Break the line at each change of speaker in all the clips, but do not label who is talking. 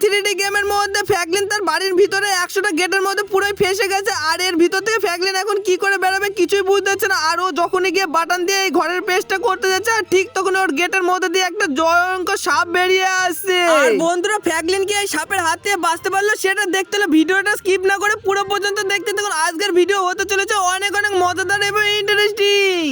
3D গেমের মধ্যে Franklin তার বাড়ির ভিতরে 100টা গেটের মধ্যে পুরোই ফেসে গেছে। আর এর ভিতর থেকে ফ্র্যাঙ্কলিন এখন কি করে বেরোবে কিছুই বুঝতে পারছে না। আর ও যখনই গিয়ে বাটন দিয়ে এই ঘরের পেজটা করতে যাচ্ছে, আর ঠিক তখন ওর গেটের মধ্যে দিয়ে একটা ভয়ঙ্কর সাপ বেরিয়ে আসছে। আর বন্ধুরা, ফ্র্যাঙ্কলিন কি এই সাপের হাত থেকে বাঁচতে পারলো সেটা দেখতে হলে ভিডিওটা স্কিপ না করে পুরো পর্যন্ত দেখতে থাকুন। আজকের ভিডিও হতে চলেছে অনেক অনেক মজাদার এবং ইন্টারেস্টিং।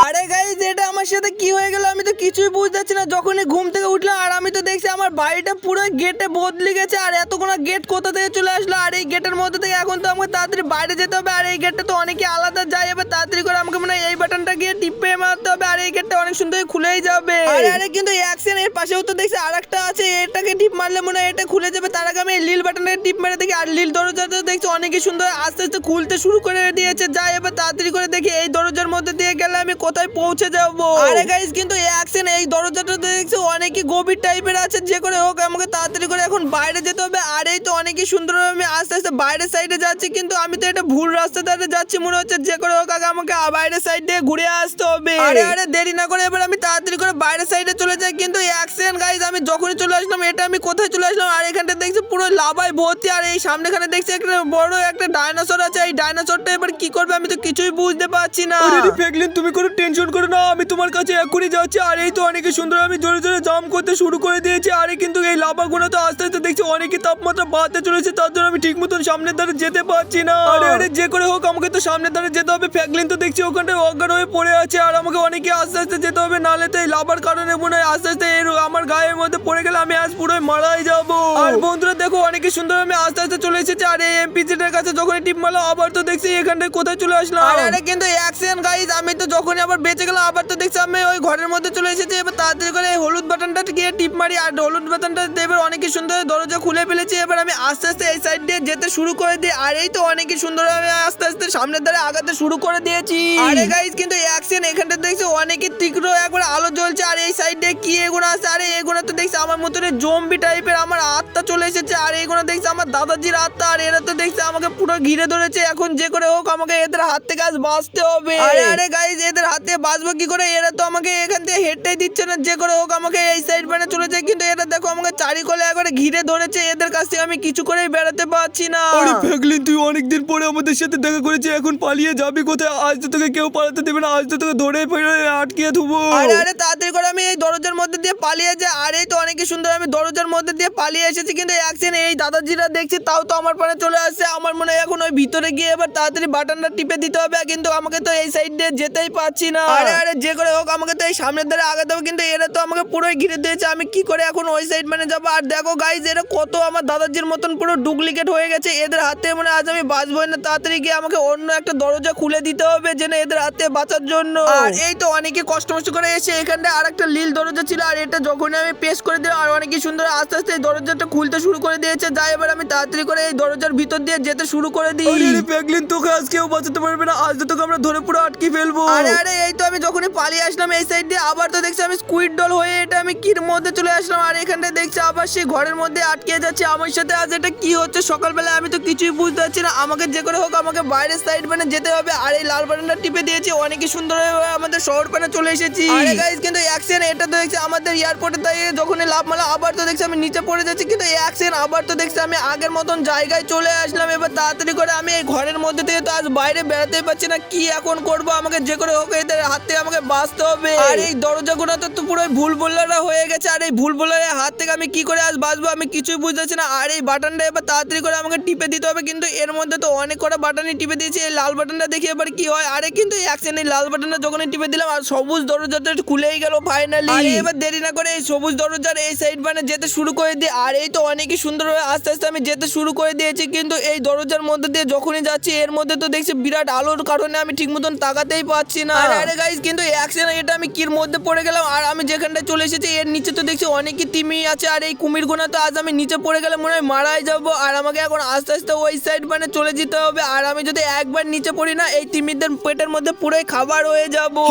আরে গাইস, এটা আমার সাথে কি হয়ে গেল আমি তো কিছুই বুঝতে পারছি না। যখনই ঘুম থেকে উঠলাম আর আমি তো দেখছি আমার বাড়িটা পুরো গেটে বদলে গেছে। আর এতগুলো গেট কোথা থেকে চলে আসলো? আর এই গেটের মধ্যে থেকে এখন তো আমাকে তাড়াতাড়ি বাইরে যেতে হবে। আর এই গেটটা তো অনেকে আলাদা যায়, এবার তাড়াতাড়ি করে আমাকে মনে হয় এই বাটনটা গিয়ে টিপে মারতে হবে। আর এই গেটটা অনেক সুন্দর খুলেই যাবে। আরে আরে, কিন্তু অ্যাকশন এর পাশেও তো দেখছি আরেকটা আছে, এটাকে টিপ মারলে মনে হয় এটা খুলে যাবে। তার আগে আমি এই লীল বাটনটা টিপ মেরে দেখি। আর লীল দরজাটা দেখছি অনেকই সুন্দর আস্তে আস্তে খুলতে শুরু করে দিয়েছে। যাই এবার তাড়াতাড়ি করে দেখি এই দরজার মধ্যে দিয়ে গেলে আমি কোথায় পৌঁছে যাবো। আরে গাইস, কিন্তু অ্যাকশন এই দরজাটা দেখছি অনেকই গভীর টাইপের আছে। যে করে হোক আমাকে তাড়াতাড়ি করে এখন বাইরে যেতে হবে। আর এই তো অনেকই সুন্দর আমি আস্তে আস্তে বাইরের সাইডে যাচ্ছি, কিন্তু আমি তো এটা ভুল রাস্তা ধরে যাচ্ছি মনে হচ্ছে। যে করে হোক আগে আমাকে বাইরের সাইড দিয়ে ঘুরে আসতে হবে। আরে আরে, দেরি না করে এবার আমি তাড়াতাড়ি করে বাইরের সাইডে চলে যাই। কিন্তু অ্যাকশন গাইস, আমি যখনই চলে আসলাম এটা আমি কোথায় চলে আসলাম? আর এখানটা দেখছি পুরো লাভায় ভর্তি। আর এই সামনেখানে দেখছি একটা বড় একটা ডাইনোসর আছে। এই ডাইনোসরটা এবার কি করবে আমি তো কিছুই বুঝতে পারছি না।
আরে ফ্র্যাঙ্কলিন, তুমি কোনো টেনশন করো না, আমি তোমার কাছে এখনই যাচ্ছি। আর এই তো অনেক সুন্দর আমি জোরে জোরে জাম্প করতে শুরু করে দিয়েছি। আরে কিন্তু এই লাভাগুলো তো আস্তে আস্তে দেখছি অনেকই তাপমাত্রা বাড়তে চলেছে, তার জন্য আমি ঠিক মতন সামনের ধারে যেতে পারছি না। আরে আরে, যে করে হোক আমাকে তো সামনের ধারে যেতে হবে। ফ্র্যাঙ্কলিন তো দেখছি ওখানটায় অজ্ঞান হয়ে পড়ে আছে। আর আমাকে অনেকে আস্তে আস্তে যেতে হবে, নাহলে তো এই লাভার কারণে মনে হয় আস্তে আস্তে আমার গায়ের মধ্যে পড়ে গেলে আমি আজ পুরোই মারাই যাবো। আর বন্ধুরা দেখো, অনেকই সুন্দর আমি আস্তে আস্তে চলে এসেছি। আর এই এমপিজিটার কাছে যখন টিপ মারলাম আবার তো দেখছি এখানটায় কোথায় চলে আসলাম।
আরে আরে, কিন্তু অ্যাকশন গাইস, আমি তো যখনই আবার বেঁচে গেলাম আবার তো দেখছি আমি ওই ঘরের মধ্যে চলে এসেছি। এবার তাড়াতাড়ি করে এই হলুদ বাটনটা গিয়ে টিপ মারি। আর হলুদ বাটনটা এবার অনেকই সুন্দর দরজা খুলে ফেলেছি। এবার আমি আস্তে আস্তে এই সাইড দিয়ে যেতে শুরু করে দিই। আর এই তো অনেকই সুন্দর আমি আস্তে আস্তে সামনের ধারে আগাতে শুরু করে দিয়েছি। আরে গাইস, কিন্তু অ্যাকশন এখানটা দেখছি অনেকই তীব্র একবার আলো জ্বলছে। আর এই সাইড দিয়ে কি এগুলো আছে? আরে এগুলো তো দেখছি আমার মতন জম্বি টাইপের আমার আত্মা চলে এসেছে। আর এগুলো দেখছি আমার দাদাজির আত্মা। আর এরা তো দেখছি আমাকে পুরো ঘিরে ধরেছে। এখন যে করে হোক আমাকে এদের হাত থেকে আজ বাঁচতে হবে। আরে আরে গাইস, এদের হাতে বাঁচবো কি করে? এরা তো আমাকে এখান থেকে হেঁটেই দিচ্ছে না। যে করে হোক আমাকে এই সাইড বানে চলে যায়, কিন্তু এরা দেখো আমাকে চারিকলে একবারে ঘিরে ধরেছে। এদের কাছ থেকে আমি কিছু করেই বেরোতে পারছি না।
আরে ফ্র্যাঙ্কলিন, তুই অনেকদিন পরে আমাদের সাথে দেখা করেছিস, এখন পালিয়ে যাবি কোথায়? আজ তো তোকে কেউ পালাতে দেবে না, আজ তো তোকে ধরে ফেলে আটকিয়ে ধুবো।
আরে আরে, তাড়াতাড়ি করে আমি এই দরজার মধ্যে দিয়ে পালিয়ে যাই। আর এই তো অনেকই সুন্দর আমি দরজার মধ্যে দিয়ে পালিয়ে এসেছি, কিন্তু অ্যাকশন এই দাদাজিরা দেখছি তাও তো আমার পানে চলে আসছে। আমার মনে হয় এখন ওই ভিতরে গিয়ে এবার তাড়াতাড়ি বাটনটা টিপে দিতে হবে, কিন্তু আমাকে তো এই সাইড দিয়ে যেতেই পারছি না। আরে আরে, যে করে হোক আমাকে তো এই সামনের ধারে আগাতে হবে, কিন্তু এরা তো আমাকে পুরোই ঘিরে দিয়েছে। আমি কি করে এখন ওই সাইড মানে যাবো? আর দেখো গাইজ, এরা কত আমার দাদাজির মতন পুরো ডুপ্লিকেট হয়ে গেছে। এদের হাতে মানে আজ আমি বাঁচবই না। তাড়াতাড়ি গিয়ে আমাকে অন্য একটা দরজা খুলে দিতে হবে যেন এদের হাতে বাঁচার জন্য। আর এই তো অনেকে কষ্ট মষ্ট করে এসে এখানটা আর একটা লীল দরজা ছিল। আর এটা যখনই আমি পেশ করে দিলাম আর অনেকই সুন্দর আস্তে আস্তে এই দরজাটা খুলতে শুরু করে দিয়েছে। যাই এবার আমি তাড়াতাড়ি করে এই দরজার ভিতর দিয়ে যেতে শুরু করে দিই।
আরে ফ্র্যাঙ্কলিন, তোকে আজ কেউ বাঁচাতে পারবে না, আজ তো তোকে আমরা ধরে পুরো আটকে ফেলবো।
আরে আরে, এই তো আমি যখনই পালিয়ে আসলাম এই সাইড দিয়ে আবার তো দেখছি আমি স্কুইড ডল হয়ে এটা আমি কির মধ্যে চলে আসলাম। আর এখানটা দেখছি আবার সেই ঘরের মধ্যে আটকে যাচ্ছে। আমার সাথে আজ এটা কি হচ্ছে সকালবেলা আমি তো কিছুই বুঝতে পারছি না। আমাকে যে করে হোক আমাকে বাইরের সাইড মানে যেতে হবে। আর এই লাল বাটনটা টিপে দিয়েছি, অনেকই সুন্দর আমাদের শহর পানে চলে এসেছি। আরে গাইস, কিন্তু অ্যাকশন এটা তো দেখছি আমাদের এয়ারপোর্টে দাঁড়িয়ে যখনই লাভ মালা আবার তো দেখছি আমি নিচে পড়ে যাচ্ছি, কিন্তু অ্যাকশন আবার তো দেখছি আমি আগের মতন জায়গায় চলে আসলাম। এবার তাড়াতাড়ি করে আমি এই ঘরের মধ্যে থেকে তো আজ বাইরে বেরোতেই পারছি না। কি এখন করবো? আমাকে যে করে হোক এদের হাত থেকে আমাকে বাঁচতে হবে। আর এই দরজাগুলো তো পুরো ভুল ভুলারা হয়ে গেছে। আর এই ভুল ভুলারের হাত থেকে আমি কি করে আজ বাঁচবো আমি কিছুই বুঝতেছি না। আর এই বাটনটা এবার তাড়াতাড়ি করে আমাকে টিপে দিতে হবে, কিন্তু এর মধ্যে তো অনেক কটা বাটনই টিপে দিয়েছি। এই লাল বাটনটা দেখি এবার কি হয়। আরে কিন্তু অ্যাকশন এই লাল বাটনটা যখনই টিপে দিলাম আর সবুজ দরজাটা খুলেই গেল ফাইনালি। আর এবার দেরি না করে এই সবুজ দরজার এই সাইড মানে যেতে শুরু করে দিই। আর এই তো অনেকই সুন্দর হয়ে আস্তে আস্তে আমি যেতে শুরু করে দিয়েছি, কিন্তু এই দরজার মধ্যে দিয়ে যখনই যাচ্ছি এর মধ্যে তো দেখছি বিরাট আলোর কারণে আমি ঠিক মতন তাকাতেই পাচ্ছি না। আরে গাইস, কিন্তু অ্যাকশন এটা আমি কির মধ্যে পড়ে গেলাম। আর আমি যেখানটায় চলে এসেছি এর নিচে তো দেখছি অনেকই তিমি আছে। আর এই কুমির গুনা তো আজ আমি নিচে পড়ে গেলে মনে হয় মারাই যাবো। আর আমাকে এখন আস্তে আস্তে ওই সাইড মানে চলে যেতে হবে। আর আমি যদি একবার নিচে পড়ি না এই তিমিদের পেটের মধ্যে পুরোই খাবার হয়ে যাবো।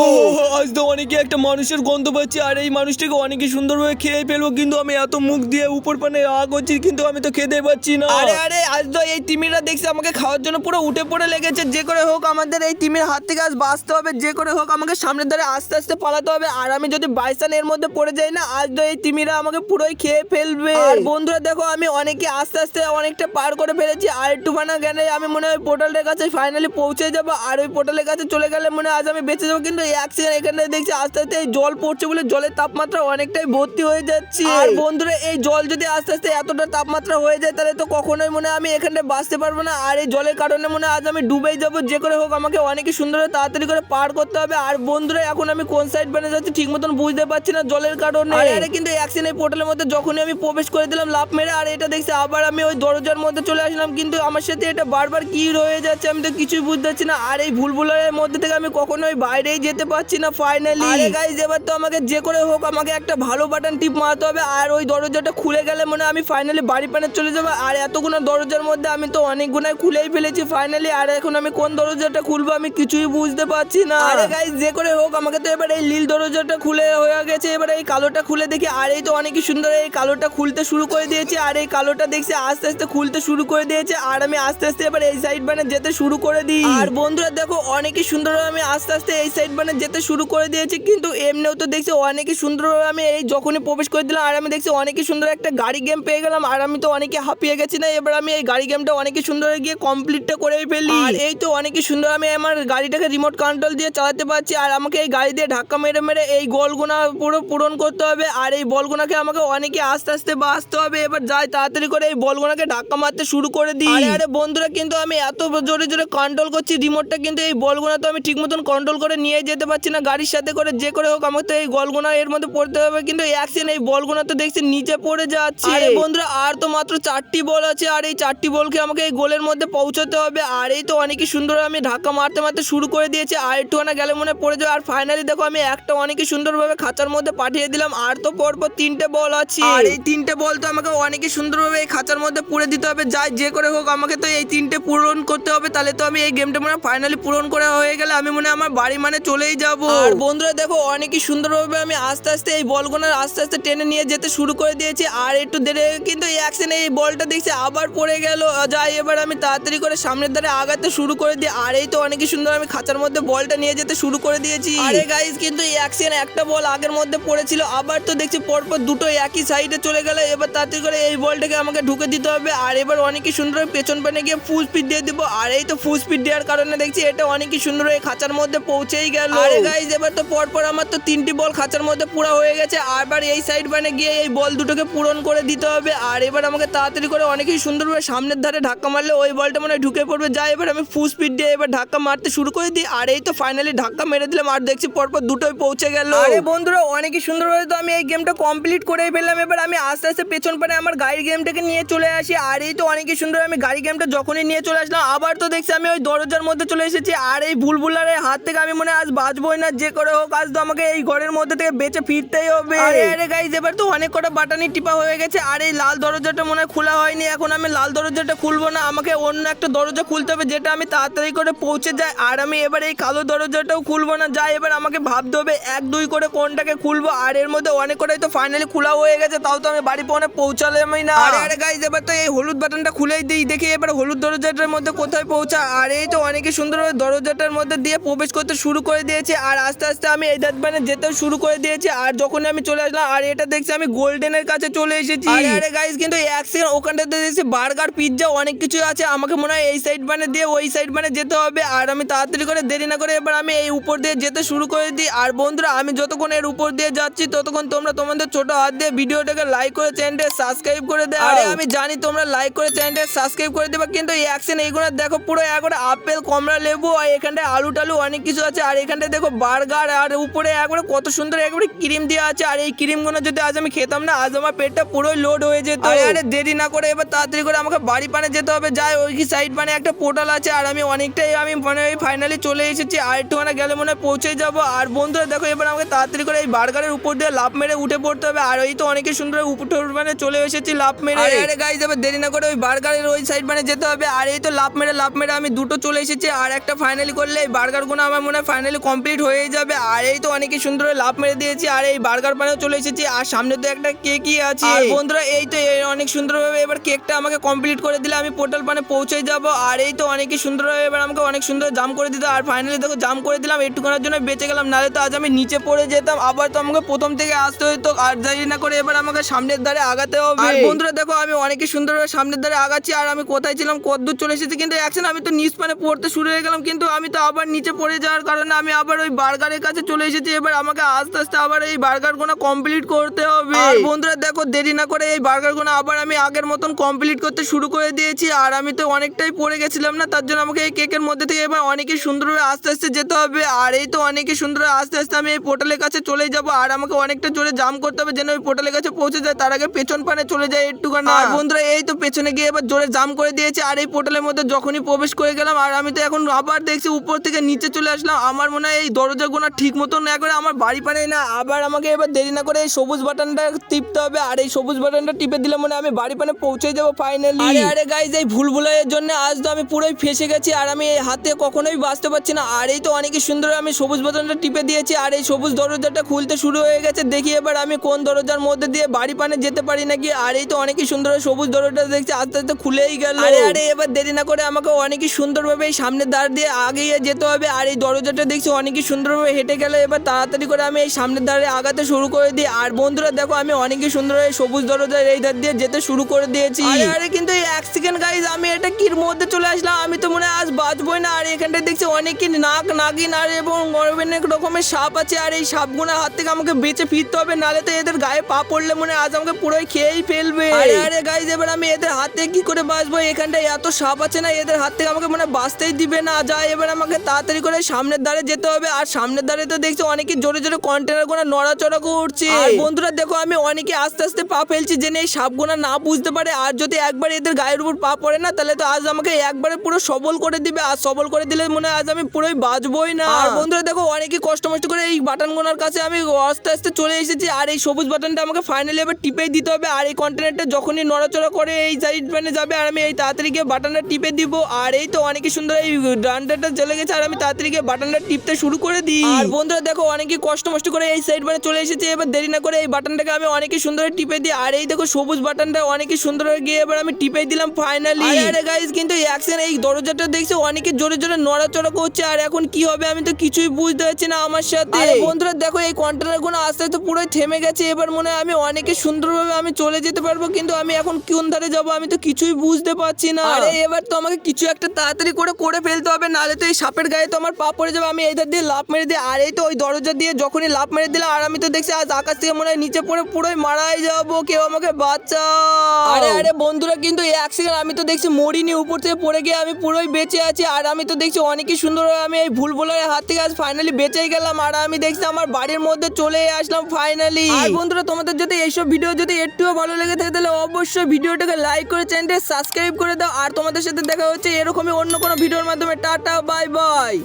আজ তো অনেকে একটা মানুষের গন্ধ পাচ্ছি। আর এই মানুষটাকে অনেকে সুন্দরভাবে খেয়ে ফেলবো, কিন্তু আমি এত মুখ দিয়ে উপর পানে আগ হচ্ছি, কিন্তু আমি তো খেতে পাচ্ছি না।
আরে আরে, আজ তো এই তিমিরা দেখছি আমাকে খাওয়ার জন্য পুরো উঠে পড়ে লেগেছে। যে করে হোক আমাদের এই তিমির হাত থেকে আজ আজ বাঁচতে হবে, যে করে হোক আমাকে সামনের ধারে আস্তে আস্তে পালাতে হবে। আর আমি যদি বাইসান এর মধ্যে পড়ে যাই না, আজ তো এই তিমিরা আমাকে পুরোই খেয়ে ফেলবে। আর বন্ধুরা দেখো আমি অনেকে আস্তে আস্তে অনেকটা পার করে ফেলেছি। আর একটু বানা গেলে আমি মনে হয় পোর্টালটার কাছে ফাইনালি পৌঁছে যাবো। আর ওই পোর্টালের কাছে চলে গেলে মনে হয় আজ আমি বেঁচে যাবো। কিন্তু এক সেকেন্ড এখানে দেখছি আস্তে আস্তে এই জল পড়ছে বলে জলের তাপমাত্রা অনেকটাই ভর্তি হয়ে যাচ্ছে। আর বন্ধুরা এই জল যদি আস্তে আস্তে এতটা তাপমাত্রা হয়ে যায় তাহলে তো কখনোই মনে হয় আমি এখানে বাঁচতে পারবো না। আর এই জলের কারণে মনে হয় আজ আমি ডুবেই যাবো। যে করে হোক আমাকে অনেক সুন্দর তাড়াতাড়ি করে পার করতে হবে। আর বন্ধুরা এখন আমি কোন সাইড বানিয়ে যাচ্ছি ঠিক মতন বুঝতে পারছি না জলের কারণে। আরে কিন্তু অ্যাকশন এই পোর্টালের মধ্যে যখনই আমি প্রবেশ করে দিলাম লাফ মেরে, আর এটা দেখছি আবার আমি ওই দরজার মধ্যে চলে আসলাম। কিন্তু আমার সাথে এটা বারবার কি রয়ে যাচ্ছে আমি তো কিছুই বুঝতে পারছি না। আর এই ভুলভুলার মধ্যে থেকে আমি কখনোই বাইরেই যেতে পারছি না ফাইনালি। আরে গাইস এবার তো আমাকে যে করে হোক আমাকে একটা ভালো বাটন টিপ মারতে হবে। আর ওই দরজাটা খুলে গেলে মনে হয় আমি ফাইনালি বাড়ি পানে চলে যাবো। আর এতগুলো দরজার মধ্যে আমি তো অনেকগুলাই খুলেই ফেলেছি ফাইনালি। আর এখন আমি কোন দরজাটা খুলবো আমি কিছুই বুঝতে পারছি না। আরে গাইস যে করে হোক আমাকে তো এবার এই নীল দরজাটা খুলে হয়ে গেছে, এবার এই কালোটা খুলে দেখি। আর এই তো অনেক সুন্দর এই কালোটা খুলতে শুরু করে দিয়েছে। আর এই কালোটা দেখছি আস্তে আস্তে খুলতে শুরু করে দিয়েছে। আর আমি আস্তে আস্তে এবার এই সাইড বানে যেতে শুরু করে দিই। আর বন্ধুরা দেখো অনেকই সুন্দর আমি আস্তে আস্তে এই সাইড বানে যেতে শুরু করে দিয়েছি। কিন্তু এমনিও তো দেখছি অনেকই সুন্দর আমি এই যখনই প্রবেশ করে দিলাম আর আমি দেখছি অনেকই সুন্দর একটা গাড়ি গেম পেয়ে গেলাম। আর আমি তো অনেকে হাঁপিয়ে গেছি না, এবার আমি এই গাড়ি গেমটা অনেকই সুন্দর গিয়ে কমপ্লিটটা করেই ফেলি। আর এই তো অনেকই সুন্দর আমি আমার গাড়িটাকে রিমোট কন্ট্রোল দিয়ে চালাতে পারছি। আর আমাকে এই গাড়ি দিয়ে ধাক্কা মেরে মেরে এই গোলগুনা পুরো পূরণ করতে হবে। আর এই বলগুনাকে আমাকে অনেকে আস্তে আস্তে বাঁচতে হবে। এবার যাই তাড়াতাড়ি করে এই বলগুনাকে ধাক্কা মারতে শুরু করে দিই। আরে বন্ধুরা কিন্তু আমি এত জোরে জোরে কন্ট্রোল করছি রিমোটটা, কিন্তু এই বলগুনা তো আমি ঠিক মতন কন্ট্রোল করে নিয়ে যেতে পারছি না গাড়ির সাথে করে। যে করে হোক আমাকে তো এই গোলগুনা এর মধ্যে পড়তে হবে। কিন্তু অ্যাকশন এই বলগুনা তো দেখছি নিচে পড়ে যাচ্ছে। আরে বন্ধুরা আর তো মাত্র 4টি বল আছে। আর এই 4টি বলকে আমাকে এই গোলের মধ্যে পৌঁছাতে হবে। আর এই তো অনেকই সুন্দর আমি ধাক্কা মারতে মারতে শুরু করে দিয়েছি। আর একটুখানা গেলে মনে পড়ে যাবে। আর ফাইনালি দেখো আমি একটা অনেকই সুন্দরভাবে খাঁচার মধ্যে পাঠিয়ে দিলাম। আর তো পরপর 3টে বল আছে। আর এই 3টে বল তো আমাকে অনেকই সুন্দরভাবে এই খাঁচার মধ্যে পুরে দিতে হবে। যাই যে করে হোক আমাকে তো এই 3টে পূরণ করতে হবে। তাহলে তো আমি এই গেমটা মনে ফাইনালি পূরণ করা হয়ে গেলে আমি মনে আমার বাড়ি মানে চলেই যাব। আর বন্ধুরা দেখো অনেকই সুন্দরভাবে আমি আস্তে আস্তে এই বলগুলো আস্তে আস্তে টেনে নিয়ে যেতে শুরু করে দিয়েছি। আর একটু দেরি কিন্তু এই অ্যাকশনে এই বলটা দেখছি আবার পড়ে গেল। যাই এবার আমি তাড়াতাড়ি করে সামনের ধারে আগাতে শুরু করে দিই। আর এই তো অনেকই সুন্দর আমি খাঁচার মধ্যে বলটা নিয়ে যেতে শুরু করে দিয়েছি। আরে গাইস কিন্তু এই অ্যাকশন একটা বল আগের মধ্যে পড়েছিল, আবার তো দেখছি পরপর দুটো একই সাইডে চলে গেল। এবার তাড়াতাড়ি করে এই বলটাকে আমাকে ঢুকে দিতে হবে। আর এবার অনেকই সুন্দর পেছন পানে গিয়ে ফুল স্পিড দিয়ে দিব। আর এই তো ফুল স্পিড দেওয়ার কারণে দেখছি এটা অনেকই সুন্দর এই খাঁচার মধ্যে পৌঁছেই গেল। আরে গাইস এবার তো পরপর আমার তো 3টি বল খাঁচার মধ্যে পুরো হয়ে গেছে। আবার এই সাইড বানে গিয়ে এই বল দুটোকে পূরণ করে দিতে হবে। আর এবার আমাকে তাড়াতাড়ি করে অনেকই সুন্দরভাবে সামনের ধারে ধাক্কা মারলে ওই বলটা মনে হয় ঢুকে পড়বে। যাই এবার আমি ফুল স্পিড দিয়ে এবার ধাক্কা মারতে শুরু করে দিই। আর এই তো ফাইনালি ধাক্কা মেরে দিলাম আর দেখছি পরপর দুটোই পৌঁছে গেল। আরে বন্ধুরা অনেকই সুন্দরভাবে তো আমি এই গেমটা কমপ্লিট করে ফেললাম। এবার আমি আস্তে আস্তে পেছন পানে আমার গাড়ির গেমটাকে নিয়ে চলে আসি। আর এই তো অনেকই সুন্দর আমি গাড়ি গেমটা যখনই নিয়ে চলে আসলাম আবার তো দেখছি আমি ওই দরজার মধ্যে চলে এসেছি। আর এই ভুলভুলার হাত থেকে আমি মনে হয় আজ বাঁচবোই না। যে করে হোক আজ তো আমাকে এই ঘরের মধ্যে থেকে বেঁচে ফিরতেই হবে। আরে গাইস এবার তো অনেক কটা বাটানি টিপা হয়ে গেছে। আর এই লাল দরজাটা মনে হয় খোলা হয়নি। এখন আমি লাল দরজাটা খুলবো না, আমাকে অন্য একটা দরজা খুলতে হবে যেটা আমি তাড়াতাড়ি করে পৌঁছে যায়। আর আমি এবার এই কালো দরজাটাও খুলবো না। যাই এবার আমাকে ভাবতে হবে 1-2 করে কোনটাকে খুলবো। আর এর মধ্যে অনেক কটাই তো ফাইনালি খোলা হয়ে গেছে, তাও তো আমি বাড়ি পৌঁছে পৌঁছালামই না। আরে গাইস এবার তো এই হলুদ বাটনটা খুলেই দিই, দেখি এবার হলুদ দরজাটার মধ্যে কোথায় পৌঁছা। আর এই তো অনেকে সুন্দরভাবে দরজাটার মধ্যে দিয়ে প্রবেশ করতে শুরু করে দিয়েছে। আর আস্তে আস্তে আমি এই দাঁতবানে যেতেও শুরু করে দিয়েছি। আর যখন আমি চলে আসলাম আর এটা দেখছি আমি গোল্ডেনের কাছে চলে এসেছি। আরে গাইস কিন্তু এক সেকেন্ড ওখানটাতে দেখছি বার্গার পিৎজা অনেক কিছু আছে। আমাকে মনে হয় এই সাইড বানে দিয়ে ওই সাইড বানে যেতে হবে। আর আমি তাড়াতাড়ি করে দেরি না করে এবার আমি এই উপর দিয়ে যেতে শুরু করে দিই। আর বন্ধুরা আমি যতক্ষণ এর উপর দিয়ে যাচ্ছি ততক্ষণ তোমরা তোমাদের ছোট হাত দিয়ে ভিডিওটাকে লাইক করে চ্যানেলটা সাবস্ক্রাইব করে দাও। আরে আমি জানি তোমরা লাইক করে চ্যানেলটা সাবস্ক্রাইব করে দেবে, কিন্তু এই অ্যাকশন এইগুলো দেখো পুরো একবারে আপেল কমলা লেবু আর এখানটায় আলু টালু অনেক কিছু আছে। আর এখানটায় দেখো বার্গার আর উপরে একবারে কত সুন্দর একবারে ক্রিম দেওয়া আছে। আর এই ক্রিমগুলো যদি আজ আমি খেতাম না আজ আমার পেটটা পুরোই লোড হয়ে যেত। আরে দেরি না করে এবার তাড়াতাড়ি করে আমাকে বাড়ি পানে যেতে হবে। যাই ওই সাইড মানে একটা পোর্টাল আছে। আর আমি অনেকটাই আমি মানে ফাইনালি চলে এসেছি। আর একটুখানে গেলে মনে হয় পৌঁছে যাবো। আর বন্ধুরা দেখো এবার আমাকে তাড়াতাড়ি করে এই বার্গারের উপর দিয়ে লাফ মেরে উঠে পড়তে হবে। আর ওই তো অনেকে সুন্দর উপর মানে চলে এসেছি লাফ মেরে। আরে গাইস এবার দেরি না করে ওই বার্গারের ওই সাইড মানে যেতে হবে। আর এই তো লাফ মেরে আমি দুটো চলে এসেছি। আর একটা ফাইনালি করলে এই বার্গারগুলো আমার মনে হয় ফাইনালি কমপ্লিট হয়ে যাবে। আর এই তো অনেকে সুন্দর লাফ মেরে দিয়েছি। আর এই বার্গার পানেও চলে এসেছি। আর সামনে তো একটা কেকই আছে। আর বন্ধুরা এই তো অনেক সুন্দরভাবে এবার কেকটা আমাকে কমপ্লিট করে দিলে আমি পোর্টাল পানে পৌঁছে যাব। আর এই তো অনেকই সুন্দরভাবে এবার আমাকে অনেক সুন্দর জাম করে দিতে। আর ফাইনালি দেখো জাম্প করে দিলাম, একটুখানের জন্য বেঁচে গেলাম, নাহলে তো আজ আমি নিচে পড়ে যেতাম, আবার তো আমাকে প্রথম থেকে আসতে হতো। আর দেরি না করে এবার আমাকে সামনের ধারে আগাতে হবে। আর বন্ধুরা দেখো আমি অনেকই সুন্দরভাবে সামনের ধারে আগাচ্ছি, আর আমি কোথায় ছিলাম কতদূর চলে এসেছি, কিন্তু অ্যাকশন আমি তো নিচ পানে পড়তে শুরু হয়ে গেলাম, কিন্তু আমি তো আবার নিচে পড়ে যাওয়ার কারণে আমি আবার ওই বার্গারের কাছে চলে এসেছি। এবার আমাকে আস্তে আস্তে আবার এই বার্গার গুলো কমপ্লিট করতে হবে। আর বন্ধুরা দেখো দেরি না করে এই বার্গার গুলো আবার আমি আগের মতন কমপ্লিট করতে শুরু করে দিয়েছি। আর আমি তো অনেকটাই পড়ে গেছিলাম না, তার জন্য আমাকে এই কেকের মধ্যে থেকে এবার অনেকই সুন্দরভাবে আস্তে আস্তে যেতে হবে। আর এই তো অনেকই সুন্দরভাবে আস্তে আস্তে আমি এই পোর্টালের কাছে চলে যাব, আর আমাকে অনেকটা জোরে জাম্প করতে হবে যেন ওই পোর্টালের কাছে পৌঁছে যায়, তার আগে পেছন পানে চলে যায় একটুখানি। আর বন্ধুরা এই তো পেছনে গিয়ে এবার জোরে জাম্প করে দিয়েছে, আর এই পোর্টালের মধ্যে যখনই প্রবেশ করে গেলাম, আর আমি তো এখন আবার দেখছি উপর থেকে নিচে চলে আসলাম। আমার মনে হয় এই দরজাগুলো ঠিক মতন না করে আমার বাড়ি পানে না, আবার আমাকে এবার দেরি না করে এই সবুজ বাটনটা টিপতে হবে, আর এই সবুজ বাটনটা টিপে দিলে মনে হয় আমি বাড়ি পানে পৌঁছে যাবো ফাইনালি। আরে গাইজ এই ভুলভুলাইয়ের জন্য আজ তো আমি পুরোই ফেসে গেছি, আর আমি এই হাতে কখনোই বাঁচতে পারছি না। আর এই তো অনেকই সুন্দর আমি সবুজ বাটনটা টিপে দিয়েছি, আর এই সবুজ দরজাটা খুলতে শুরু হয়ে গেছে। দেখি এবার আমি কোন দরজার মধ্যে দিয়ে বাড়ি পানে যেতে পারি নাকি। আর এই তো অনেকই সুন্দর সবুজ দরজাটা দেখছি আস্তে আস্তে খুলেই গেল। আরে এবার দেরি না করে আমাকে অনেকই সুন্দরভাবে এই সামনের দ্বার দিয়ে আগিয়ে যেতে হবে। আর এই দরজাটা দেখছি অনেকই সুন্দরভাবে হেঁটে গেলে এবার তাড়াতাড়ি করে আমি এই সামনের দ্বারে আগাতে শুরু করে দিই। আর বন্ধুরা দেখো আমি অনেকই সুন্দরভাবে সবুজ দরজার এই ধার দিয়ে যেতে শুরু করে দিয়েছি। আরে কিন্তু এই এক সেকেন্ড গাইজ আমি এটা কির মধ্যে চলে আসলাম, আমি তো মনে হয় আজ বাঁচবই না। আর এখানটা দেখছি অনেকই নাক নাগিন আর এবং অনেক রকমের সাপ আছে, আর এই সাপগুলোর হাত থেকে আমাকে বেঁচে ফিরতে হবে, নাহলে তো এদের গায়ে পা পড়লে মনে হয় আজ আমাকে পুরোই খেয়েই ফেলবে। আরে গাইজ এবার আমি এদের হাত থেকে কি করে বাঁচবো, এখানটায় এত সাপ আছে না, এদের হাত থেকে আমাকে মানে বাঁচতেই দিবে না। যায় এবার আমাকে তাড়াতাড়ি করে সামনের ধারে যেতে হবে, আর সামনের ধারে তো দেখছি অনেকে জোরে জোরে কন্টেনার গুলো নড়াচড়া করছে। আর বন্ধুরা দেখো আমি অনেকে আস্তে আস্তে পা ফেলছি যেন এই সাপগুলো না বুঝতে পারে, আর যদি একবার এদের গায়ের উপর পা পড়ে না তাহলে তো আজ আমাকে একবারে পুরো সবল করে দিবে, আর সবল করে দিলে মনে হয় আজ আমি পুরোই বাঁচবই না। আর বন্ধুরা দেখো অনেকে কষ্ট মষ্ট করে এই বাটন গোনার কাছে আমি আস্তে আস্তে চলে এসেছি, আর এই সবুজ বাটনটা আমাকে ফাইনালি এবার টিপে দিতে হবে। আর এই কন্টেনারটা যখনই নড়াচড়া করে এই সাইড প্যানে যাবে, আর আমি এই তাড়াতাড়ি গিয়ে বাটনটা টিপে দিব। আর এই তো অনেকই সুন্দর এই ডান্ডাটা চলে গেছে, আর আমি তাড়াতাড়ি গিয়ে বাটনটা টিপতে শুরু করে দিই। আর বন্ধুরা দেখো অনেকে কষ্ট মষ্ট করে এই সাইড প্যানে চলে এসেছে, এবার দেরি না করে এই বাটনটাকে আমি অনেকই সুন্দর টিপে দিই। আর এই দেখো সবুজ বাটনটা অনেকই সুন্দর গিয়ে এবার আমি টিপে দিলাম ফাইনালি। আরে গাইস কিন্তু অ্যাকশন এই দরজাটা দেখছি অনেকে জোরে জোরে নড়াচড়া করছে, আর এখন কি হবে আমি তো কিছুই বুঝতে পারছি না আমার সাথে। আরে বন্ধুরা দেখো এই কন্টেনার গুলো আস্তে আস্তে পুরো থেমে গেছে, এবার মনে হয় আমি অনেকে সুন্দরভাবে আমি চলে যেতে পারবো, কিন্তু আমি এখন কোন ধারে যাবো আমি তো কিছুই বুঝতে পারছি না। আরে এবার তো আমাকে কিছু একটা তাড়াতাড়ি করে ফেলতে হবে, নাহলে তো এই সাপের গায়ে তো আমার পা পড়ে যাবে। আমি এই ধার দিয়ে লাফ মেরে দিই, আর এই তো ওই দরজা দিয়ে যখনই লাফ মেরে দিলাম, আর আমি তো দেখছি আজ আকাশ থেকে মনে হয় নিচে পড়ে পুরোই মারাই যাবো, কেউ আমাকে বাঁচাও। আরে বন্ধুরা কিন্তু এক সেকেন্ড আমি তো দেখছি মরিনি, উপর থেকে পড়ে গিয়ে আমি পুরোই বেঁচে আছি। আর আমি তো দেখছি অনেকই সুন্দর আমি এই ভুলভুলার হাত থেকে আজ ফাইনালি বেঁচেই গেলাম, আর আমি দেখছি আমার বাড়ির মধ্যে চলে আসলাম ফাইনালি। আর বন্ধুরা তোমাদের যদি এইসব ভিডিও যদি একটুও ভালো লেগে থাকে তাহলে অবশ্যই ভিডিওটাকে লাইক করে চ্যানেলটা সাবস্ক্রাইব করে দাও। আর তোমাদের সাথে দেখা হচ্ছে এরকমই অন্য কোনো ভিডিওর মাধ্যমে। Tata bye bye.